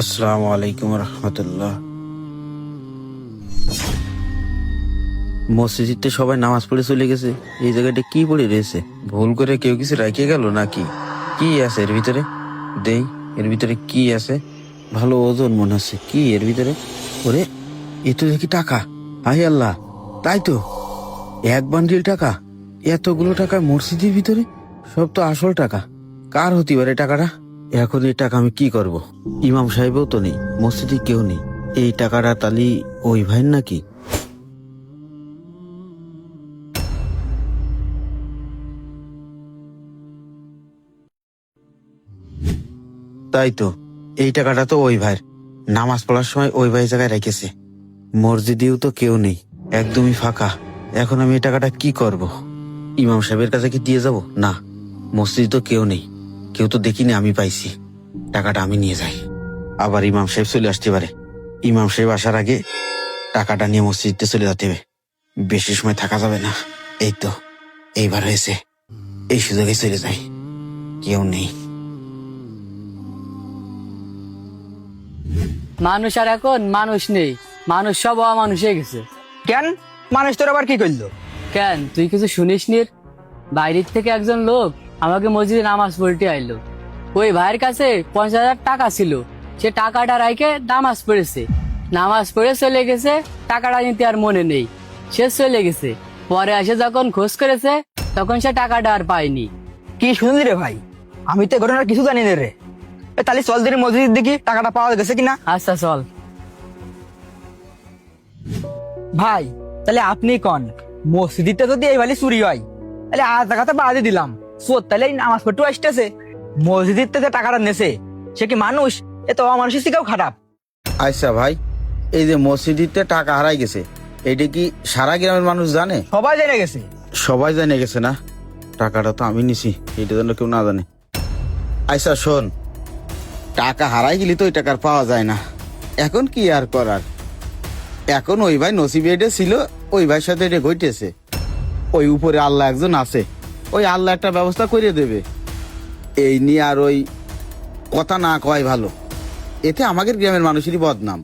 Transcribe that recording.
আসসালামু আলাইকুম রহমতুল্লাহ। মসজিদে সবাই নামাজ পড়ে চলে গেছে, এই জায়গাটা কি পড়ে রয়েছে? ভুল করে কেউ কিছু রাখিয়ে গেল নাকি? কি আছে এর ভিতরে? দেই, এর ভিতরে কি আছে? ভালো ওজন মনে হচ্ছে। কি এর ভিতরে? ওরে, এ তো দেখি টাকা। হাই আল্লাহ, তাই তো, এক বান্ডিল টাকা। এতগুলো টাকা মসজিদের ভিতরে? সব তো আসল টাকা। কার হতে পারে টাকাটা? এখন এই টাকা আমি কি করব? ইমাম সাহেবও তো নেই, মসজিদে কেউ নেই। এই টাকাটা তালি ওই ভাইয়ের নাকি? তাই তো, এই টাকাটা তো ওই ভাইয়ের। নামাজ পড়ার সময় ওই ভাই জায়গায় রেখেছে। মসজিদেও তো কেউ নেই, একদমই ফাঁকা। এখন আমি এই টাকাটা কি করব? ইমাম সাহেবের কাছে কি দিয়ে যাব? না, মসজিদে তো কেউ নেই, কেউ তো দেখিনি, আমি পাইছি। টাকাটা আমি নিয়ে যাই। আবার ইমাম সাহেব চলে আসতে পারে। ইমাম সাহেব আসার আগে টাকাটা নিয়ে মসজিদে চলে যেতে হবে। বেশি সময় থাকা যাবে না। এই তো, এইবার হয়েছে, এই সুযোগে চলে যাই। কেউ নেই। মানুষ আর এখন মানুষ নেই, মানুষ সব অমানুষ হয়ে গেছে। কেন? মানুষ তোর আবার কি করলো? কেন, তুই কিছু শুনিস নি? বাইরের থেকে একজন লোক আমাকে মসজিদে নামাজ পড়তে আইলো। ওই ভাইয়ের কাছে 50,000 টাকা ছিল, সে টাকাটা রাইখে নামাজ পড়েছে। নামাজ পড়ে চলে গেছে, টাকাটা নিতে আর মনে নেই, সে চলে গেছে। পরে এসে যখন খোঁজ করেছে, তখন সে টাকাটা আর পায়নি। কি শুনলি রে ভাই? আমি তো ঘটনার কিছু জানি না রে। তাহলে চল দিন মসজিদ দেখি টাকাটা পাওয়া গেছে কিনা। আচ্ছা চল। ভাই, তাহলে আপনি কন, মসজিদটা যদি এই ভালি চুরি হয়, তাহলে আজ টাকাটা বাদে দিলাম, সোদ তাহলে এই নামাজ পড়তে আসতেছে। মসজিদের যে টাকাটা নেছে, সে কি মানুষ? এ তো অমানুষের থেকেও খারাপ। আচ্ছা ভাই, এই যে মসজিদে টাকা হারাই গেছে, এইটা কি সারা গ্রামের মানুষ জানে? সবাই জেনে গেছে। সবাই জানে গেছে না? টাকাটা তো আমি নিছি, এটা যেন কেউ না জানে। আচ্ছা শোন, টাকা হারাই গেলি তো ওই টাকার পাওয়া যায় না। এখন কি আর করার? এখন ওই ভাই নসিবে এটা ছিল, ওই ভাইয়ের সাথে এটা ঘটেছে। ওই উপরে আল্লাহ একজন আছে, ওই আল্লাহ একটা ব্যবস্থা করে দেবে। এই নিয়ে আর ওই কথা না কয় ভালো। এতে আমাদের গ্রামের মানুষেরই বদনাম।